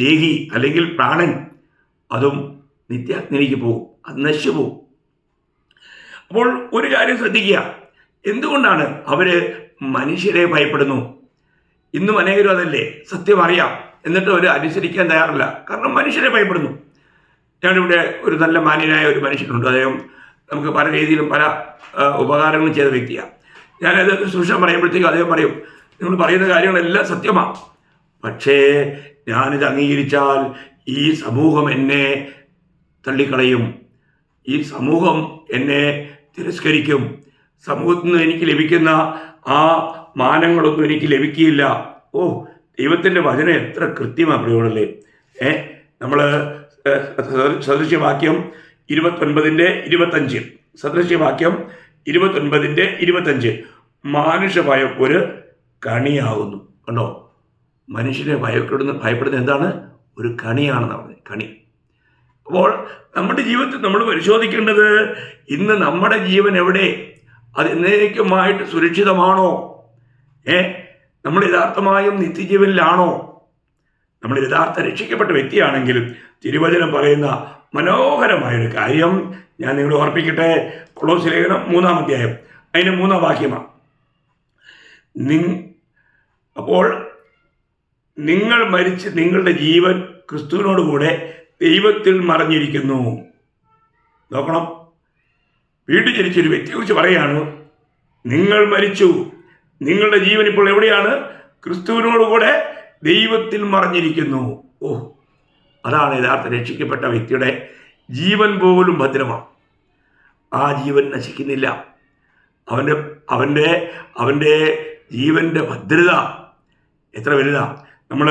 ദേഹി അല്ലെങ്കിൽ പ്രാണൻ അതും നിത്യാഗ്നിയിലേക്ക് പോകും, അത് നശിച്ചു പോകും. അപ്പോൾ ഒരു കാര്യം ശ്രദ്ധിക്കുക, എന്തുകൊണ്ടാണ് അവർ മനുഷ്യരെ ഭയപ്പെടുന്നു? ഇന്നും അനേകരും അതല്ലേ, സത്യം അറിയാം എന്നിട്ട് അവർ അനുസരിക്കാൻ തയ്യാറില്ല, കാരണം മനുഷ്യരെ ഭയപ്പെടുന്നു. ഞാനിവിടെ ഒരു നല്ല മാന്യനായ ഒരു മനുഷ്യനുണ്ട്. അദ്ദേഹം നമുക്ക് പല രീതിയിലും പല ഉപകാരങ്ങളും ചെയ്ത വ്യക്തിയാണ്. ഞാനത് സുവിശേഷം പറയുമ്പോഴത്തേക്കും അദ്ദേഹം പറയും, നിങ്ങൾ പറയുന്ന കാര്യങ്ങളെല്ലാം സത്യമാണ്, പക്ഷേ ഞാനിത് അംഗീകരിച്ചാൽ ഈ സമൂഹം എന്നെ തള്ളിക്കളയും, ഈ സമൂഹം എന്നെ തിരസ്കരിക്കും, സമൂഹത്തിൽ നിന്ന് എനിക്ക് ലഭിക്കുന്ന ആ മാനങ്ങളൊന്നും എനിക്ക് ലഭിക്കില്ല. ദൈവത്തിൻ്റെ വചനം എത്ര കൃത്യമാണ് പ്രിയമുള്ളവരെ. നമ്മൾ സദൃശ്യവാക്യം 29:25, സദൃശ്യവാക്യം 29:25, മനുഷ്യഭയം ഒരു കണിയാകുന്നു. കണ്ടോ, മനുഷ്യനെ ഭയപ്പെടുന്ന എന്താണ്? ഒരു കണിയാണെന്ന് പറഞ്ഞത്, കണി. അപ്പോൾ നമ്മുടെ ജീവിതത്തിൽ നമ്മൾ പരിശോധിക്കേണ്ടത്, ഇന്ന് നമ്മുടെ ജീവൻ എവിടെ? അത് എന്നേക്കുമായിട്ട് സുരക്ഷിതമാണോ? നമ്മൾ യഥാർത്ഥമായും നിത്യജീവനിലാണോ? നമ്മൾ യഥാർത്ഥ രക്ഷിക്കപ്പെട്ട വ്യക്തിയാണെങ്കിൽ തിരുവചനം പറയുന്ന മനോഹരമായൊരു കാര്യം ഞാൻ നിങ്ങളെ ഓർപ്പിക്കട്ടെ. കൊളോസ്യ ലേഖനം 3-ാം അധ്യായം അതിൻ്റെ 3-ാം വാക്യമാണ്. അപ്പോൾ നിങ്ങൾ മരിച്ച് നിങ്ങളുടെ ജീവൻ ക്രിസ്തുവിനോട് കൂടെ ദൈവത്തിൽ മറഞ്ഞിരിക്കുന്നു. നോക്കണം, വീണ്ടും ജനിച്ചൊരു വ്യക്തിയെക്കുറിച്ച് പറയാണ്, നിങ്ങൾ മരിച്ചു, നിങ്ങളുടെ ജീവൻ ഇപ്പോൾ എവിടെയാണ്? ക്രിസ്തുവിനോടുകൂടെ ദൈവത്തിൽ മറഞ്ഞിരിക്കുന്നു. അതാണ് യഥാർത്ഥ രക്ഷിക്കപ്പെട്ട വ്യക്തിയുടെ ജീവൻ പോലും ഭദ്രമാണ്. ആ ജീവൻ നശിക്കുന്നില്ല. അവൻ്റെ ജീവൻ്റെ ഭദ്രത എത്ര വലുതാ! നമ്മൾ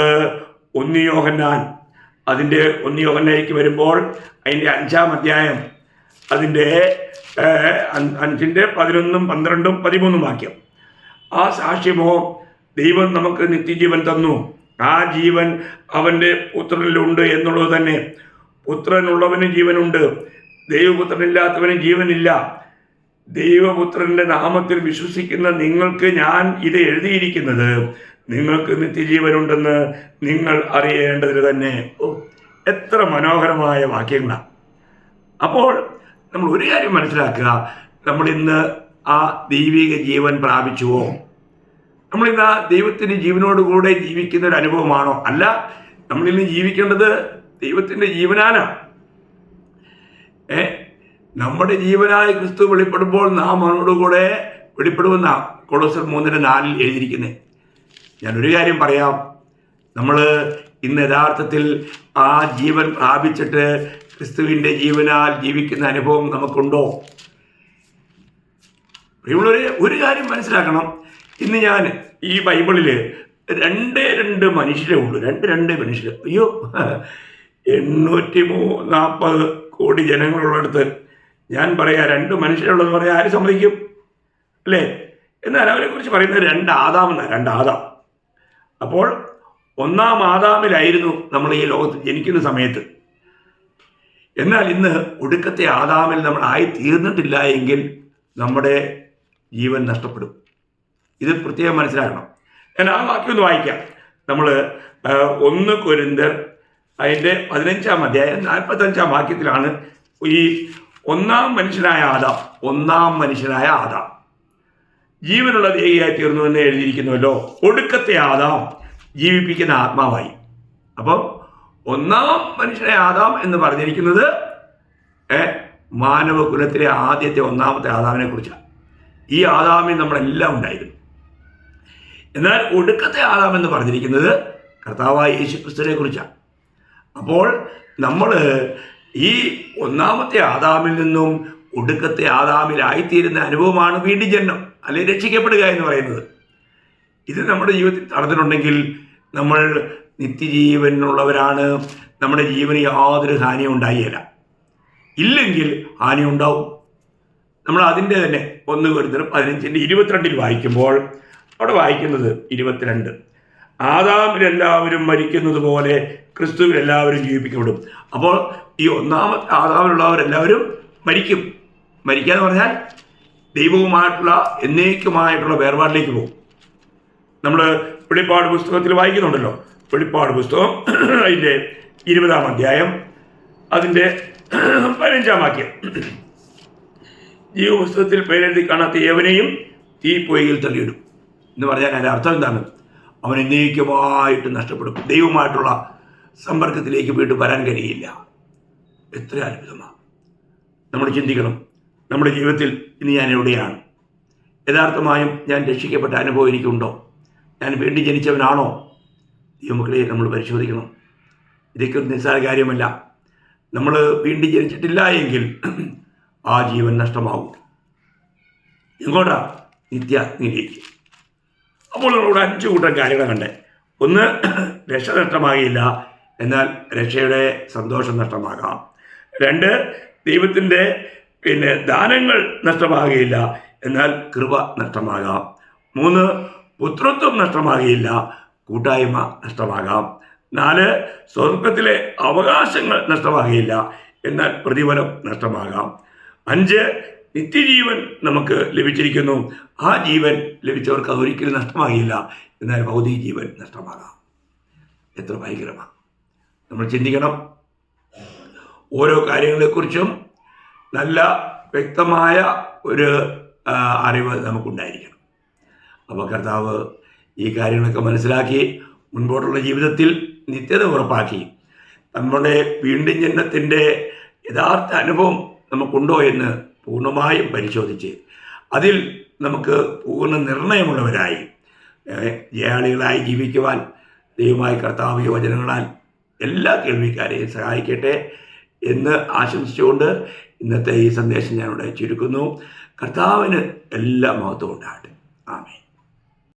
1 യോഹന്നാൻ അതിൻ്റെ 1 യോഹന്നാനിലേക്ക് വരുമ്പോൾ അതിൻ്റെ 5-ാം അധ്യായം അതിൻ്റെ 5-ന്റെ 11, 12, 13 വാക്യം. ആ സാക്ഷ്യമോ, ദൈവം നമുക്ക് നിത്യജീവൻ തന്നു, ആ ജീവൻ അവൻ്റെ പുത്രനിലുണ്ട് എന്നുള്ളത് തന്നെ. പുത്രനുള്ളവന് ജീവനുണ്ട്, ദൈവപുത്രനില്ലാത്തവന് ജീവനില്ല. ദൈവപുത്രൻ്റെ നാമത്തിൽ വിശ്വസിക്കുന്ന നിങ്ങൾക്ക് ഞാൻ ഇത് എഴുതിയിരിക്കുന്നത് നിങ്ങൾക്ക് നിത്യജീവനുണ്ടെന്ന് നിങ്ങൾ അറിയേണ്ടതിന് തന്നെ. എത്ര മനോഹരമായ വാക്യങ്ങളാണ്! അപ്പോൾ നമ്മൾ ഒരു കാര്യം മനസ്സിലാക്കുക, നമ്മളിന്ന് ആ ദൈവിക ജീവൻ പ്രാപിച്ചുവോ? നമ്മളിന്ന് ആ ദൈവത്തിൻ്റെ ജീവനോടുകൂടെ ജീവിക്കുന്ന ഒരു അനുഭവമാണോ? അല്ല, നമ്മളിന്ന് ജീവിക്കേണ്ടത് ദൈവത്തിൻ്റെ ജീവനാലാണ്. നമ്മുടെ ജീവനായ ക്രിസ്തു വെളിപ്പെടുമ്പോൾ നാം അവനോടുകൂടെ വെളിപ്പെടുമെന്ന കൊളോസ്യർ 3:4 എഴുതിയിരിക്കുന്നത്. ഞാനൊരു കാര്യം പറയാം, നമ്മൾ ഇന്ന് യഥാർത്ഥത്തിൽ ആ ജീവൻ പ്രാപിച്ചിട്ട് ക്രിസ്തുവിൻ്റെ ജീവനാൽ ജീവിക്കുന്ന അനുഭവം നമുക്കുണ്ടോ? ഒരു കാര്യം മനസ്സിലാക്കണം, ഇന്ന് ഞാൻ ഈ ബൈബിളിൽ 2 മനുഷ്യരേ ഉള്ളൂ. 2 മനുഷ്യർ. 840 കോടി ജനങ്ങളുള്ളിടത്ത് ഞാൻ പറയാം 2 മനുഷ്യരുള്ളതെന്ന് പറയാൻ ആര് സമ്മതിക്കും? അല്ലേ? എന്നാൽ അവരെ കുറിച്ച് പറയുന്നത് 2 ആദാമെന്നാണ്. 2 ആദാം. അപ്പോൾ 1-ാം ആദാമിലായിരുന്നു നമ്മൾ ഈ ലോകത്ത് ജനിക്കുന്ന സമയത്ത്. എന്നാൽ ഇന്ന് ഒടുക്കത്തെ ആദാമിൽ നമ്മൾ ആയി തീർന്നിട്ടില്ല എങ്കിൽ നമ്മുടെ ജീവൻ നഷ്ടപ്പെടും. ഇത് പ്രത്യേകം മനസ്സിലാക്കണം. ഞാൻ ആ വാക്യം ഒന്ന് വായിക്കാം. നമ്മൾ 1 കൊരിന്ത്യർ അതിൻ്റെ 15-ാം അധ്യായം 45-ാം വാക്യത്തിലാണ് ഈ 1-ാം മനുഷ്യനായ ആദാം ജീവനുള്ള ദേഹിയായി തീർന്നു എന്ന് എഴുതിയിരിക്കുന്നുവല്ലോ. ഒടുക്കത്തെ ആദാം ജീവിപ്പിക്കുന്ന ആത്മാവായി. അപ്പം 1-ാം മനുഷ്യനായ ആദാം എന്ന് പറഞ്ഞിരിക്കുന്നത് മാനവകുലത്തിലെ ആദ്യത്തെ 1-ാമത്തെ ആദാമിനെ കുറിച്ചാണ്. ഈ ആദാമിൽ നമ്മളെല്ലാം ഉണ്ടായിരുന്നു. എന്നാൽ ഒടുക്കത്തെ ആദാം എന്ന് പറഞ്ഞിരിക്കുന്നത് കർത്താവായ യേശുക്രിസ്തുവിനെ കുറിച്ചാണ്. അപ്പോൾ നമ്മൾ ഈ 1-ാമത്തെ ആദാമിൽ നിന്നും ഒടുക്കത്തെ ആദാമിലായിത്തീരുന്ന അനുഭവമാണ് വീണ്ടും ജന്മം, അല്ലെങ്കിൽ രക്ഷിക്കപ്പെടുക എന്ന് പറയുന്നത്. ഇത് നമ്മുടെ ജീവിതത്തിൽ നടന്നിട്ടുണ്ടെങ്കിൽ നമ്മൾ നിത്യജീവനുള്ളവരാണ്. നമ്മുടെ ജീവന് യാതൊരു ഹാനിയും ഉണ്ടായില്ല. ഇല്ലെങ്കിൽ ഹാനി ഉണ്ടാവും. നമ്മൾ അതിൻ്റെ തന്നെ 1 കൊരിന്ത്യർ 15:22 വായിക്കുമ്പോൾ അവിടെ വായിക്കുന്നത് 22, ആദാമിലെല്ലാവരും മരിക്കുന്നത് പോലെ ക്രിസ്തുവിലെല്ലാവരും ജീവിപ്പിക്കപ്പെടും. അപ്പോൾ ഈ 1-ാമത്തെ ആദാമിലുള്ളവരെല്ലാവരും മരിക്കും. മരിക്കുക എന്ന് പറഞ്ഞാൽ ദൈവവുമായിട്ടുള്ള എന്നേക്കുമായിട്ടുള്ള വേർപാടിലേക്ക് പോകും. നമ്മൾ വെളിപ്പാട് പുസ്തകത്തിൽ വായിക്കുന്നുണ്ടല്ലോ. വെളിപ്പാട് പുസ്തകം അതിൻ്റെ 20-ാം അധ്യായം അതിൻ്റെ 15-ാം വാക്യം, ജീവപുസ്തകത്തിൽ പേരെഴുതി കാണാത്ത ഏവനെയും തീപ്പൊയ്യിൽ തള്ളിയിടും എന്ന് പറഞ്ഞാൽ അതിൻ്റെ അർത്ഥം എന്താണ്? അവൻ എന്നേക്കുമായിട്ട് നഷ്ടപ്പെടും. ദൈവമായിട്ടുള്ള സമ്പർക്കത്തിലേക്ക് വീണ്ടും വരാൻ കഴിയില്ല. എത്ര അത്ഭുതമാണ്! നമ്മൾ ചിന്തിക്കണം, നമ്മുടെ ജീവിതത്തിൽ ഇന്ന് ഞാൻ എവിടെയാണ്? യഥാർത്ഥമായും ഞാൻ രക്ഷിക്കപ്പെട്ട അനുഭവം എനിക്കുണ്ടോ? ഞാൻ വീണ്ടും ജനിച്ചവനാണോ? ദൈവമക്കളെ നമ്മൾ പരിശോധിക്കണം. ഇതൊക്കെ ഒരു നിസ്സാര കാര്യമല്ല. നമ്മൾ വീണ്ടും ജനിച്ചിട്ടില്ല എങ്കിൽ ആ ജീവൻ നഷ്ടമാവും. എങ്ങോട്ടാ? നിത്യാഗ്നിയിലേക്ക്. അപ്പോൾ നമ്മളോട് 5 കൂട്ടം കാര്യങ്ങൾ കണ്ടേ. 1, രക്ഷ നഷ്ടമാകില്ല, എന്നാൽ രക്ഷയുടെ സന്തോഷം നഷ്ടമാകാം. 2, ദൈവത്തിൻ്റെ ദാനങ്ങൾ നഷ്ടമാകുകയില്ല, എന്നാൽ കൃപ നഷ്ടമാകാം. 3, പുത്രത്വം നഷ്ടമാകുകയില്ല, കൂട്ടായ്മ നഷ്ടമാകാം. 4, സ്വർഗത്തിലെ അവകാശങ്ങൾ നഷ്ടമാകുകയില്ല, എന്നാൽ പ്രതിഫലം നഷ്ടമാകാം. 5, നിത്യജീവൻ നമുക്ക് ലഭിച്ചിരിക്കുന്നു. ആ ജീവൻ ലഭിച്ചവർക്ക് അതൊരിക്കലും നഷ്ടമാകില്ല. എന്നാൽ ഭൗതിക ജീവൻ നഷ്ടമാകാം. എത്ര ഭയങ്കരമാണ്! നമ്മൾ ചിന്തിക്കണം. ഓരോ കാര്യങ്ങളെക്കുറിച്ചും നല്ല വ്യക്തമായ ഒരു അറിവ് നമുക്കുണ്ടായിരിക്കണം. അപ്പോൾ കർത്താവ് ഈ കാര്യങ്ങളൊക്കെ മനസ്സിലാക്കി മുൻപോട്ടുള്ള ജീവിതത്തിൽ നിത്യത ഉറപ്പാക്കി നമ്മുടെ വീണ്ടും ജന്മത്തിൻ്റെ യഥാർത്ഥ അനുഭവം നമുക്കുണ്ടോ എന്ന് പൂർണ്ണമായും പരിശോധിച്ച് അതിൽ നമുക്ക് പൂർണ്ണ നിർണയമുള്ളവരായി ജയാളികളായി ജീവിക്കുവാൻ ദൈവമായ കർത്താവ് വചനങ്ങളാൽ എല്ലാ കേൾവിക്കാരെയും സഹായിക്കട്ടെ എന്ന് ആശംസിച്ചുകൊണ്ട് ഇന്നത്തെ ഈ സന്ദേശം ഞാനിവിടെ ചുരുക്കുന്നു. കർത്താവിന് എല്ലാ മഹത്വവും ഉണ്ടാകട്ടെ. ആമേൻ.